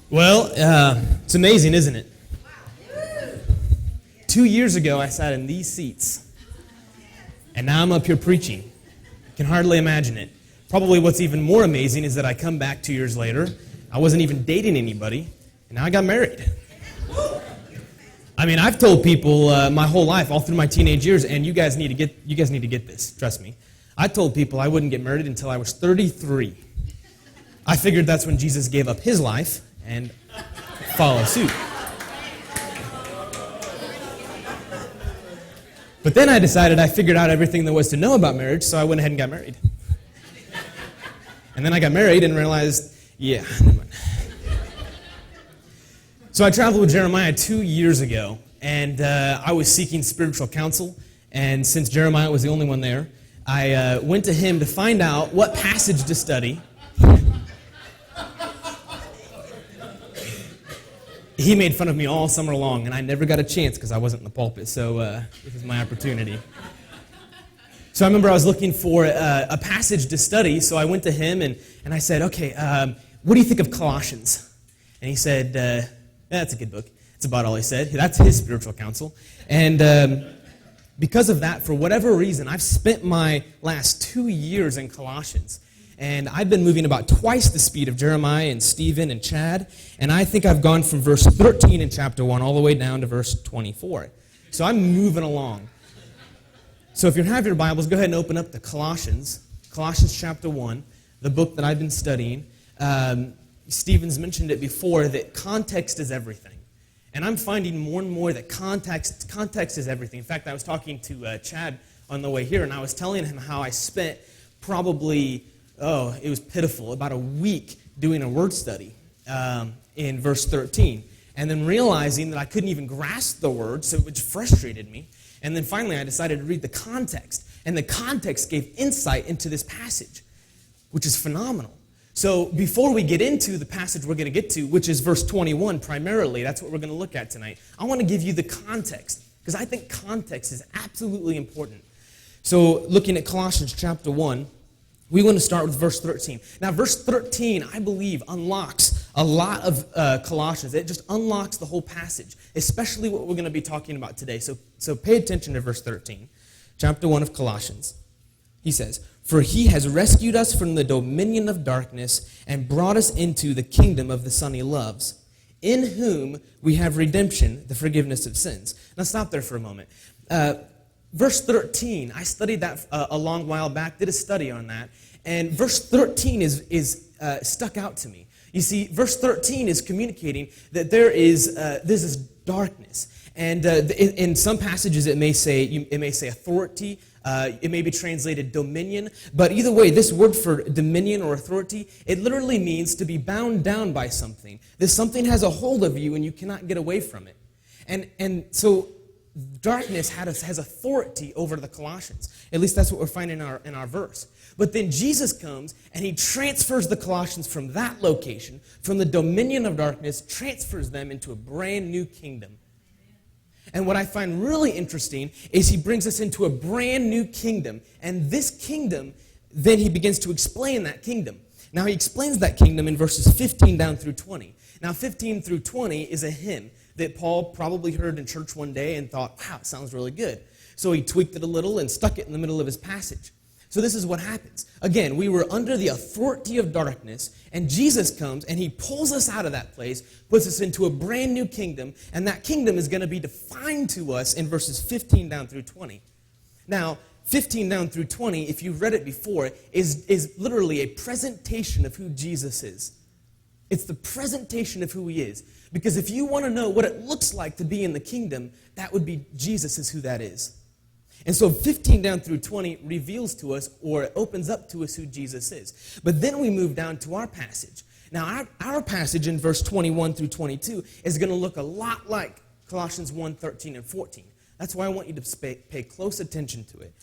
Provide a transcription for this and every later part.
Well, it's amazing, isn't it? 2 years ago, I sat in these seats, and now I'm up here preaching. I can hardly imagine it. Probably what's even more amazing is that I come back 2 years later. I wasn't even dating anybody, and now I got married. I mean, I've told people my whole life, all through my teenage years, and you guys need to get this. Trust me. I told people I wouldn't get married until I was 33. I figured that's when Jesus gave up his life and follow suit. But then I decided I figured out everything there was to know about marriage, so I went ahead and got married. And then I got married and realized, never mind. So I traveled with Jeremiah 2 years ago, and I was seeking spiritual counsel, and since Jeremiah was the only one there, I went to him to find out what passage to study. He made fun of me all summer long, and I never got a chance because I wasn't in the pulpit, so this is my opportunity. So I remember I was looking for a passage to study, so I went to him, and I said, okay, what do you think of Colossians? And he said, that's a good book. That's about all he said. That's his spiritual counsel. And because of that, for whatever reason, I've spent my last 2 years in Colossians. And I've been moving about twice the speed of Jeremiah and Stephen and Chad. And I think I've gone from verse 13 in chapter 1 all the way down to verse 24. So I'm moving along. So if you have your Bibles, go ahead and open up to Colossians chapter 1, the book that I've been studying. Stephen's mentioned it before, that context is everything. And I'm finding more and more that context is everything. In fact, I was talking to Chad on the way here, and I was telling him how I spent probably, it was pitiful, about a week doing a word study in verse 13. And then realizing that I couldn't even grasp the word, so it frustrated me. And then finally I decided to read the context. And the context gave insight into this passage, which is phenomenal. So before we get into the passage we're going to get to, which is verse 21 primarily, that's what we're going to look at tonight, I want to give you the context, because I think context is absolutely important. So looking at Colossians chapter 1, we want to start with verse 13. Now verse 13, I believe, unlocks a lot of Colossians. It just unlocks the whole passage, especially what we're going to be talking about today. So pay attention to verse 13, chapter 1 of Colossians. He says, "For he has rescued us from the dominion of darkness and brought us into the kingdom of the Son he loves, in whom we have redemption, the forgiveness of sins." Now stop there for a moment. Verse 13, I studied that a long while back, did a study on that, and verse 13 is stuck out to me. You see, verse 13 is communicating that there's this darkness, and in some passages it may say authority. It may be translated dominion, but either way, this word for dominion or authority, it literally means to be bound down by something. This something has a hold of you and you cannot get away from it. And so darkness has authority over the Colossians. At least that's what we're finding in our verse. But then Jesus comes and he transfers the Colossians from that location, from the dominion of darkness, transfers them into a brand new kingdom. And what I find really interesting is he brings us into a brand new kingdom. And this kingdom, then he begins to explain that kingdom. Now he explains that kingdom in verses 15 down through 20. Now 15 through 20 is a hymn that Paul probably heard in church one day and thought, wow, it sounds really good. So he tweaked it a little and stuck it in the middle of his passage. So this is what happens. Again, we were under the authority of darkness, and Jesus comes and he pulls us out of that place, puts us into a brand new kingdom, and that kingdom is going to be defined to us in verses 15 down through 20. Now, 15 down through 20, if you've read it before, is literally a presentation of who Jesus is. It's the presentation of who he is. Because if you want to know what it looks like to be in the kingdom, that would be Jesus is who that is. And so 15 down through 20 reveals to us, or opens up to us, who Jesus is. But then we move down to our passage. Now, our passage in verse 21 through 22 is going to look a lot like Colossians 1, 13 and 14. That's why I want you to pay close attention to it.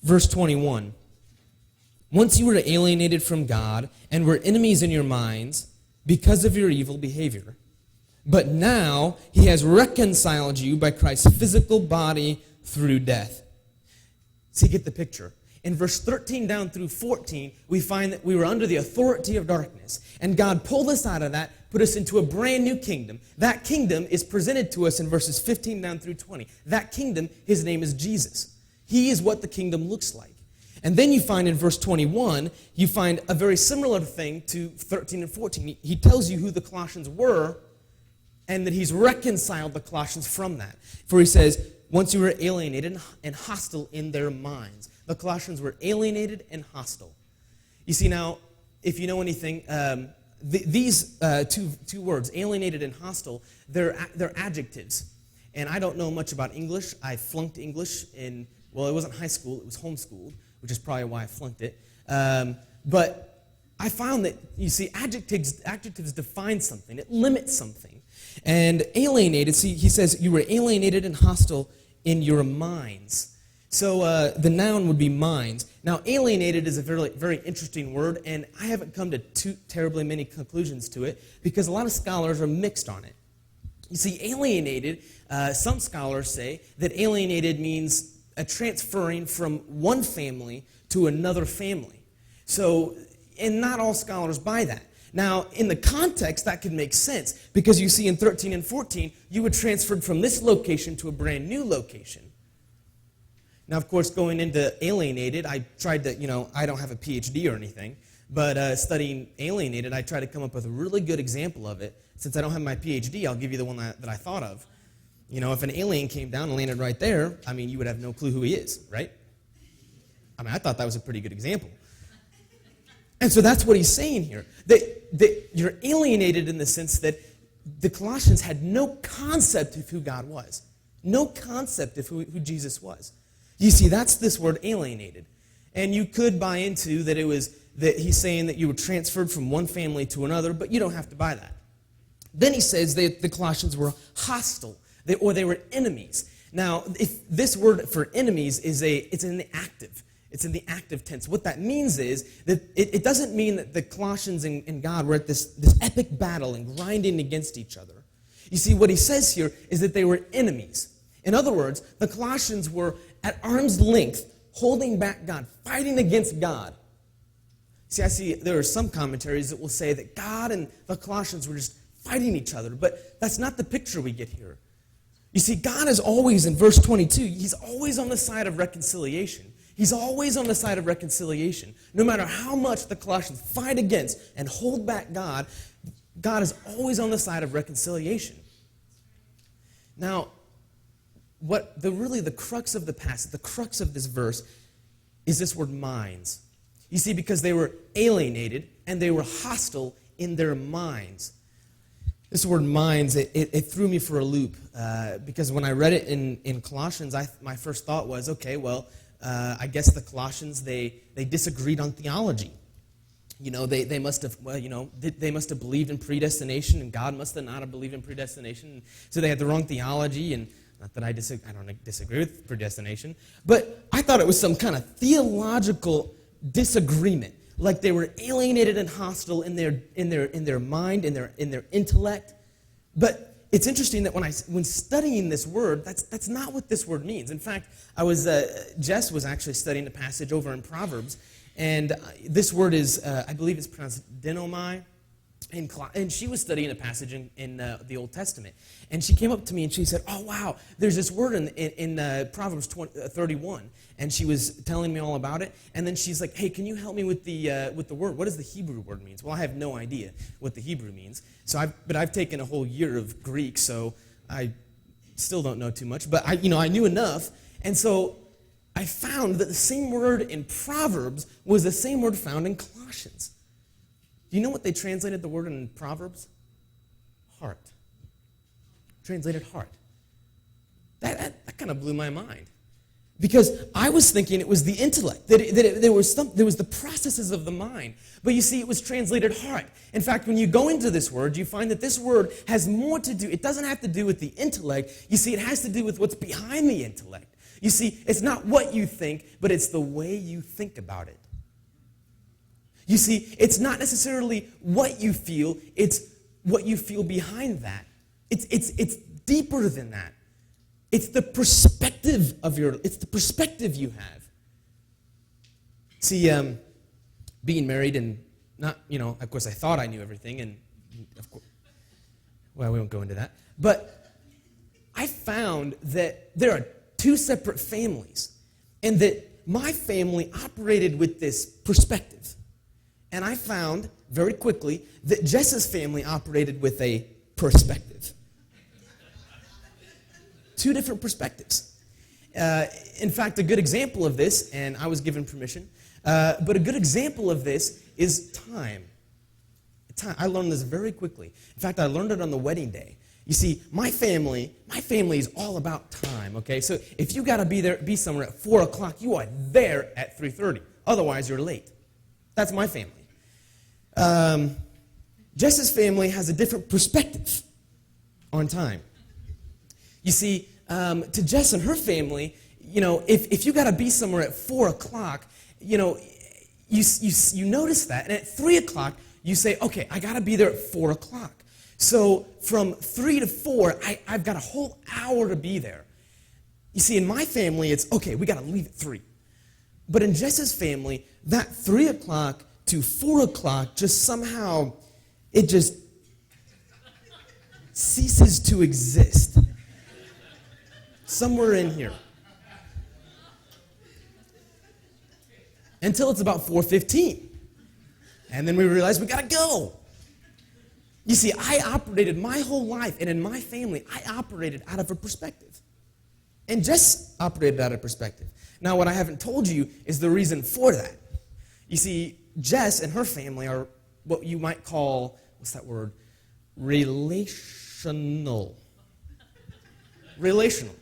Verse 21, "Once you were alienated from God and were enemies in your minds because of your evil behavior. But now he has reconciled you by Christ's physical body through death." See, get the picture. in verse 13 down through 14, we find that we were under the authority of darkness. And God pulled us out of that, put us into a brand new kingdom. That kingdom is presented to us in verses 15 down through 20. That kingdom, his name is Jesus. He is what the kingdom looks like. And then you find in verse 21, you find a very similar thing to 13 and 14. He tells you who the Colossians were, and that he's reconciled the Colossians from that. For he says, once you were alienated and hostile in their minds. The Colossians were alienated and hostile. You see now, if you know anything, these two words, alienated and hostile, they're adjectives. And I don't know much about English. I flunked English it wasn't high school, it was homeschooled, which is probably why I flunked it. But I found that, you see, adjectives define something. It limits something. And alienated, see, he says you were alienated and hostile in your minds. So the noun would be minds. Now, alienated is a very, very interesting word, and I haven't come to too terribly many conclusions to it because a lot of scholars are mixed on it. You see, alienated, some scholars say that alienated means a transferring from one family to another family. So, and not all scholars buy that. Now, in the context, that could make sense because you see in 13 and 14, you were transferred from this location to a brand new location. Now, of course, going into alienated, I tried to, I don't have a PhD or anything, but studying alienated, I tried to come up with a really good example of it. Since I don't have my PhD, I'll give you the one that I thought of. If an alien came down and landed right there, you would have no clue who he is, right? I thought that was a pretty good example. And so that's what he's saying here. That you're alienated in the sense that the Colossians had no concept of who God was. No concept of who Jesus was. You see, that's this word alienated. And you could buy into that that he's saying that you were transferred from one family to another, but you don't have to buy that. Then he says that the Colossians were hostile, or they were enemies. Now, if this word for enemies it's in the active. It's in the active tense. What that means is that it doesn't mean that the Colossians and God were at this epic battle and grinding against each other. You see, what he says here is that they were enemies. In other words, the Colossians were at arm's length, holding back God, fighting against God. See, there are some commentaries that will say that God and the Colossians were just fighting each other, but that's not the picture we get here. You see, God is always, in verse 22, he's always on the side of reconciliation. He's always on the side of reconciliation. No matter how much the Colossians fight against and hold back God, God is always on the side of reconciliation. Now, the crux of the passage, the crux of this verse, is this word minds. You see, because they were alienated and they were hostile in their minds. This word minds, it threw me for a loop because when I read it in Colossians, my first thought was, okay, well, I guess the Colossians, they disagreed on theology. They must have, they must have believed in predestination, and God must have not have believed in predestination. So they had the wrong theology, and not that I don't disagree with predestination, but I thought it was some kind of theological disagreement. Like they were alienated and hostile in their mind, in their intellect. But it's interesting that when studying this word, that's not what this word means. In fact, Jess was actually studying a passage over in Proverbs, and this word is, I believe it's pronounced denomai, and she was studying a passage in the Old Testament. And she came up to me and she said, oh, wow, there's this word in Proverbs 31. And she was telling me all about it. And then she's like, hey, can you help me with the word? What does the Hebrew word mean? Well, I have no idea what the Hebrew means. But I've taken a whole year of Greek, so I still don't know too much. But I knew enough. And so I found that the same word in Proverbs was the same word found in Colossians. Do you know what they translated the word in Proverbs? Heart. Translated heart. That kind of blew my mind. Because I was thinking it was the intellect, there was the processes of the mind. But you see, it was translated heart. In fact, when you go into this word, you find that this word has more to do, it doesn't have to do with the intellect. You see, it has to do with what's behind the intellect. You see, it's not what you think, but it's the way you think about it. You see, it's not necessarily what you feel, it's what you feel behind that. It's deeper than that. It's the perspective you have. See, being married and not, of course I thought I knew everything, and of course, well, we won't go into that. But I found that there are two separate families, and that my family operated with this perspective. And I found very quickly that Jess's family operated with a perspective. Two different perspectives. In fact, a good example of this, and I was given permission, but a good example of this is time. I learned this very quickly. In fact, I learned it on the wedding day. You see, my family is all about time, okay? So if you got to be somewhere at 4 o'clock, you are there at 3:30. Otherwise, you're late. That's my family. Jess's family has a different perspective on time. You see, to Jess and her family, if you got to be somewhere at 4 o'clock, you notice that, and at 3 o'clock, you say, okay, I got to be there at 4 o'clock. So from 3 to 4, I've got a whole hour to be there. You see, in my family, it's, okay, we got to leave at 3. But in Jess's family, that 3 o'clock to 4 o'clock just somehow, it just ceases to exist. Somewhere in here. Until it's about 4:15. And then we realize we got to go. You see, I operated my whole life, and in my family, I operated out of a perspective. And Jess operated out of perspective. Now, what I haven't told you is the reason for that. You see, Jess and her family are what you might call, what's that word? Relational. Relational.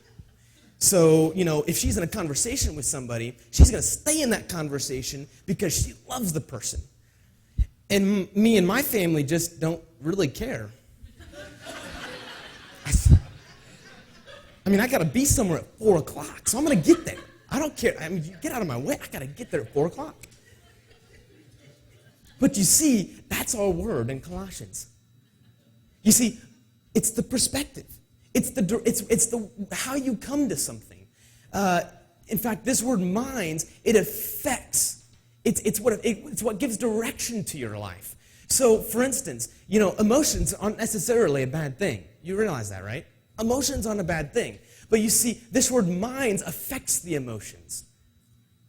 So, if she's in a conversation with somebody, she's going to stay in that conversation because she loves the person. And me and my family just don't really care. I got to be somewhere at 4 o'clock, so I'm going to get there. I don't care. Get out of my way. I got to get there at 4 o'clock. But you see, that's our word in Colossians. You see, it's the perspective. It's the how you come to something. In fact, this word minds, it affects. It's what gives direction to your life. So, for instance, emotions aren't necessarily a bad thing. You realize that, right? Emotions aren't a bad thing. But you see, this word minds affects the emotions.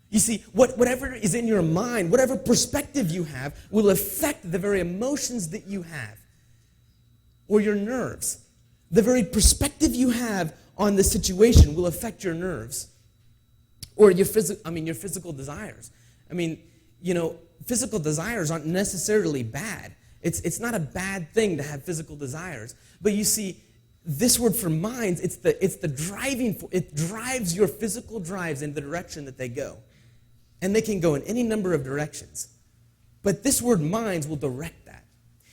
You see, whatever is in your mind, whatever perspective you have, will affect the very emotions that you have. Or your nerves. The very perspective you have on the situation will affect your nerves. Or your physical desires. Physical desires aren't necessarily bad. It's not a bad thing to have physical desires. But you see, this word for minds, it's the driving force. It drives your physical drives in the direction that they go. And they can go in any number of directions. But this word minds will direct that.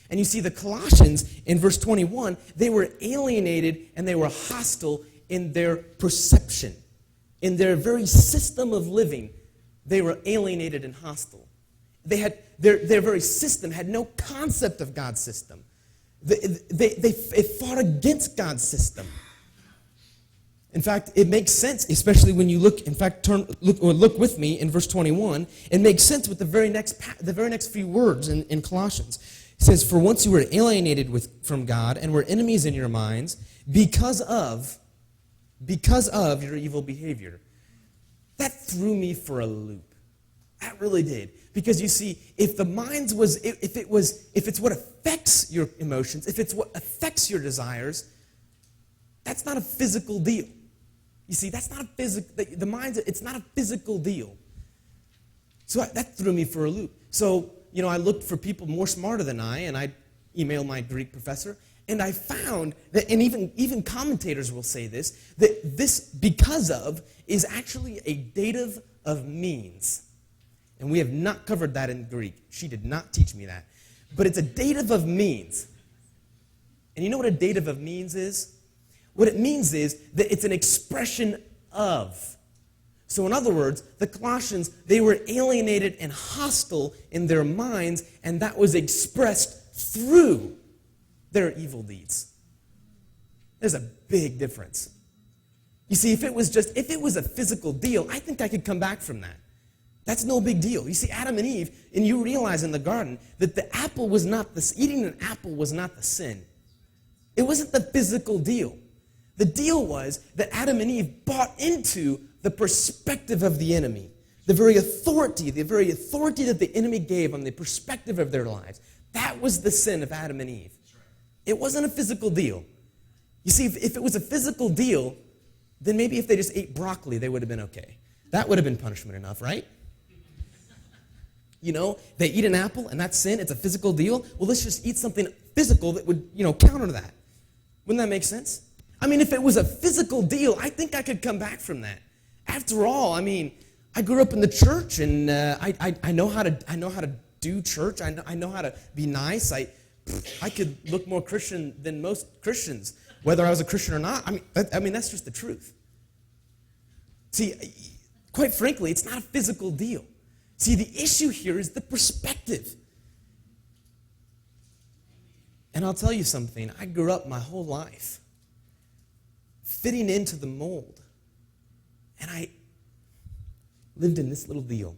And you see, the Colossians, in verse 21, they were alienated and they were hostile in their perception. In their very system of living, they were alienated and hostile. They had their very system had no concept of God's system. They fought against God's system. In fact, it makes sense, especially when you look. In fact, look with me in verse 21. It makes sense with the very next few words in Colossians. It says, "For once you were alienated from God and were enemies in your minds because of your evil behavior." That threw me for a loop. That really did. Because you see, if the minds if it's what affects your emotions, if it's what affects your desires, that's not a physical deal. You see, that's not a physical, the mind, it's not a physical deal. So that threw me for a loop. So, I looked for people more smarter than I, and I emailed my Greek professor, and I found that, and even commentators will say this, that this because of is actually a dative of means. And we have not covered that in Greek. She did not teach me that. But it's a dative of means. And you know what a dative of means is? What it means is that it's an expression of. So in other words, the Colossians, they were alienated and hostile in their minds, and that was expressed through their evil deeds. There's a big difference. You see, if it was a physical deal, I think I could come back from that. That's no big deal. You see, Adam and Eve, and you realize in the garden that eating an apple was not the sin. It wasn't the physical deal. The deal was that Adam and Eve bought into the perspective of the enemy. The very authority that the enemy gave on the perspective of their lives. That was the sin of Adam and Eve. It wasn't a physical deal. You see, if it was a physical deal, then maybe if they just ate broccoli, they would have been okay. That would have been punishment enough, right? You know, they eat an apple and that's sin, it's a physical deal. Well, let's just eat something physical that would, counter that. Wouldn't that make sense? I mean, if it was a physical deal, I think I could come back from that. After all, I mean, I grew up in the church and I know how to do church. I know how to be nice. I could look more Christian than most Christians, whether I was a Christian or not. I mean that's just the truth. See, quite frankly, it's not a physical deal. See, the issue here is the perspective. And I'll tell you something. I grew up my whole life fitting into the mold. And I lived in this little deal.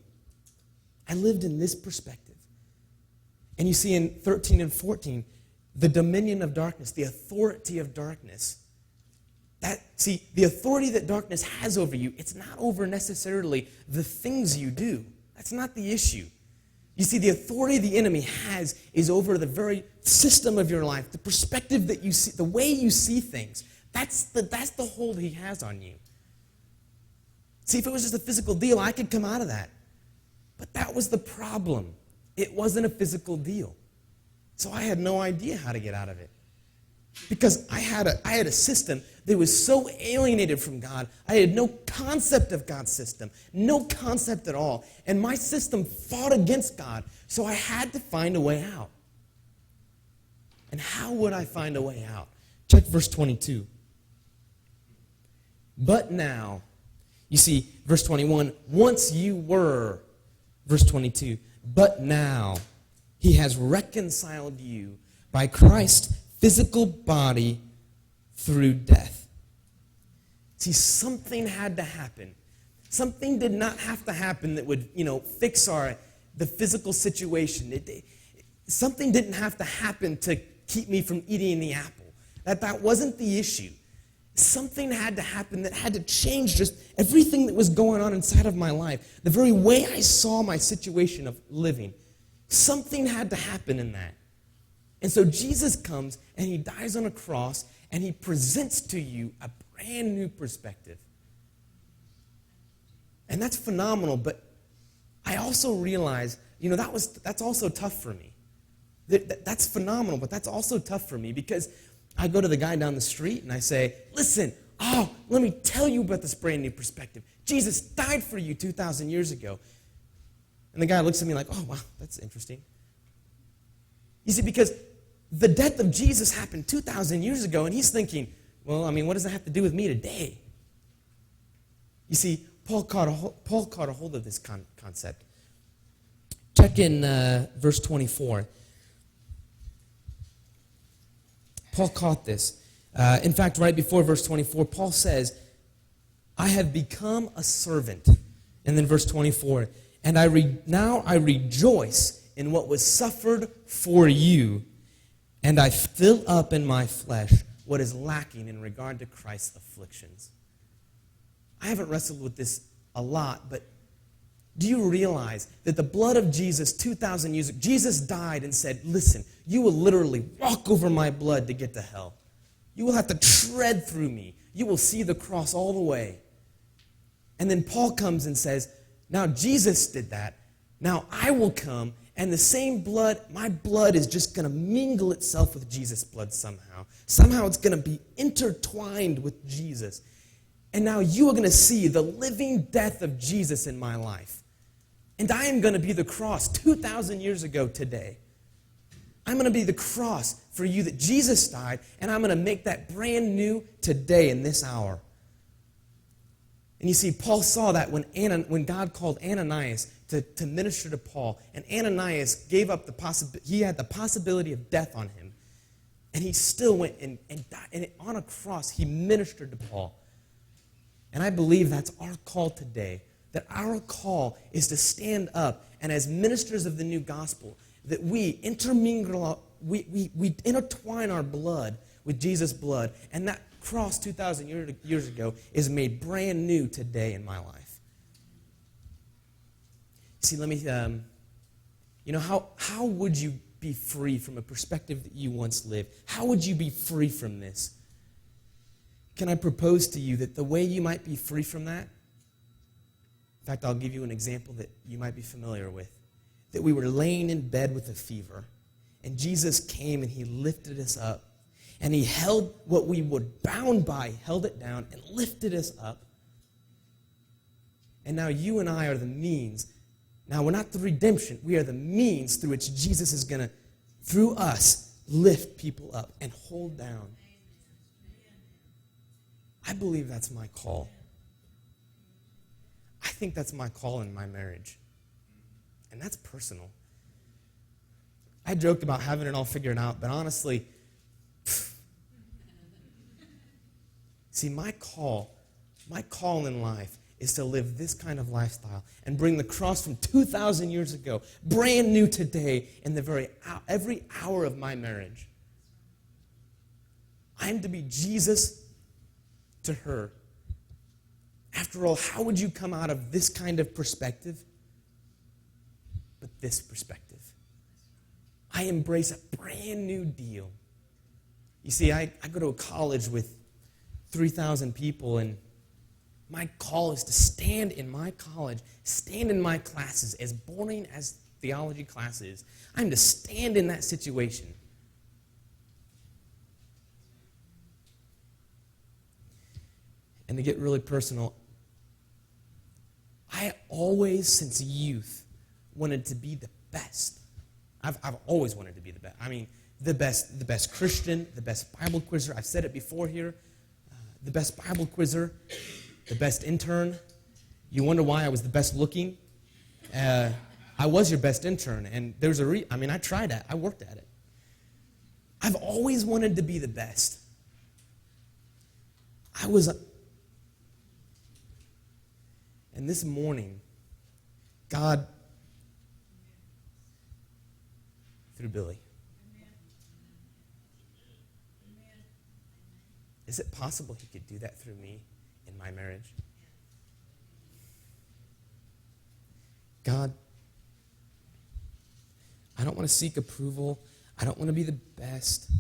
I lived in this perspective. And you see in 13 and 14, the dominion of darkness, the authority of darkness. The authority that darkness has over you, it's not over necessarily the things you do. That's not the issue. You see, the authority the enemy has is over the very system of your life, the perspective that you see, the way you see things. That's the hold he has on you. See, if it was just a physical deal, I could come out of that. But that was the problem. It wasn't a physical deal. So I had no idea how to get out of it. Because I had a system that was so alienated from God. I had no concept of God's system, no concept at all. And my system fought against God, so I had to find a way out. And how would I find a way out? Check verse 22. But now, you see, verse 21, once you were, verse 22, but now he has reconciled you by Christ's physical body through death. See, something had to happen. Something did not have to happen that would, fix the physical situation. Something didn't have to happen to keep me from eating the apple. That wasn't the issue. Something had to happen that had to change just everything that was going on inside of my life. The very way I saw my situation of living. Something had to happen in that. And so Jesus comes and he dies on a cross and he presents to you a brand new perspective. And that's phenomenal, but I also realize, that's also tough for me. That's phenomenal, but that's also tough for me because I go to the guy down the street and I say, listen, let me tell you about this brand new perspective. Jesus died for you 2,000 years ago. And the guy looks at me like, oh, wow, that's interesting. You see, because the death of Jesus happened 2,000 years ago, and he's thinking, well, what does that have to do with me today? You see, Paul caught a hold of this concept. Check in verse 24. Paul caught this. In fact, right before verse 24, Paul says, I have become a servant. And then verse 24, and now I rejoice in what was suffered for you, and I fill up in my flesh what is lacking in regard to Christ's afflictions. I haven't wrestled with this a lot, but do you realize that the blood of Jesus 2,000 years ago, Jesus died and said, listen, you will literally walk over my blood to get to hell. You will have to tread through me. You will see the cross all the way. And then Paul comes and says, now Jesus did that. Now I will come, and the same blood, my blood is just going to mingle itself with Jesus' blood somehow. Somehow it's going to be intertwined with Jesus. And now you are going to see the living death of Jesus in my life. And I am going to be the cross 2,000 years ago today. I'm going to be the cross for you that Jesus died, and I'm going to make that brand new today in this hour. And you see, Paul saw that when God called Ananias to minister to Paul, and Ananias gave up he had the possibility of death on him, and he still went and died, and on a cross, he ministered to Paul. And I believe that's our call today, that our call is to stand up and as ministers of the new gospel, that we intermingle, we intertwine our blood with Jesus' blood, and that cross 2,000 years ago is made brand new today in my life. See, let me, how would you be free from a perspective that you once lived? How would you be free from this? Can I propose to you that the way you might be free from that, in fact, I'll give you an example that you might be familiar with, that we were laying in bed with a fever, and Jesus came and he lifted us up, and he held what we were bound by, held it down, and lifted us up. And now you and I are the means. Now, we're not the redemption. We are the means through which Jesus is going to, through us, lift people up and hold down. I believe that's my call. I think that's my call in my marriage. And that's personal. I joked about having it all figured out, but honestly, see, my call in life is to live this kind of lifestyle and bring the cross from 2,000 years ago, brand new today, in the every hour of my marriage. I'm to be Jesus to her. After all, how would you come out of this kind of perspective but this perspective? I embrace a brand new deal. You see, I go to a college with 3,000 people, and my call is to stand in my college, stand in my classes, as boring as theology class is. I'm to stand in that situation. And to get really personal, I always, since youth, wanted to be the best. I've always wanted to be the best. I mean, the best Christian, the best Bible quizzer. I've said it before here. The best Bible quizzer, the best intern. You wonder why I was the best looking? I was your best intern, and there's I tried that. I worked at it. I've always wanted to be the best. And this morning, God, through Billy, is it possible he could do that through me in my marriage? God, I don't want to seek approval. I don't want to be the best.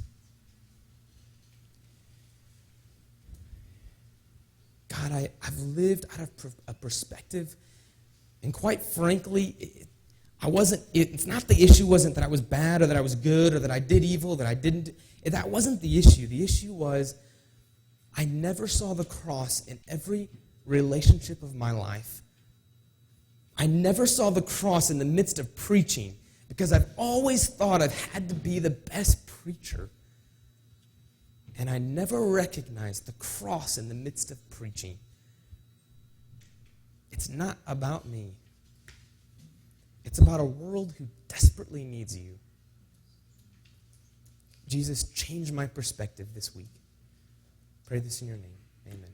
God, I've lived out of a perspective, and quite frankly, it's not the issue wasn't that I was bad or that I was good or that I did evil, that I didn't. That wasn't the issue. The issue was I never saw the cross in every relationship of my life. I never saw the cross in the midst of preaching because I've always thought I've had to be the best preacher. And I never recognized the cross in the midst of preaching. It's not about me. It's about a world who desperately needs you. Jesus, change my perspective this week. Pray this in your name. Amen.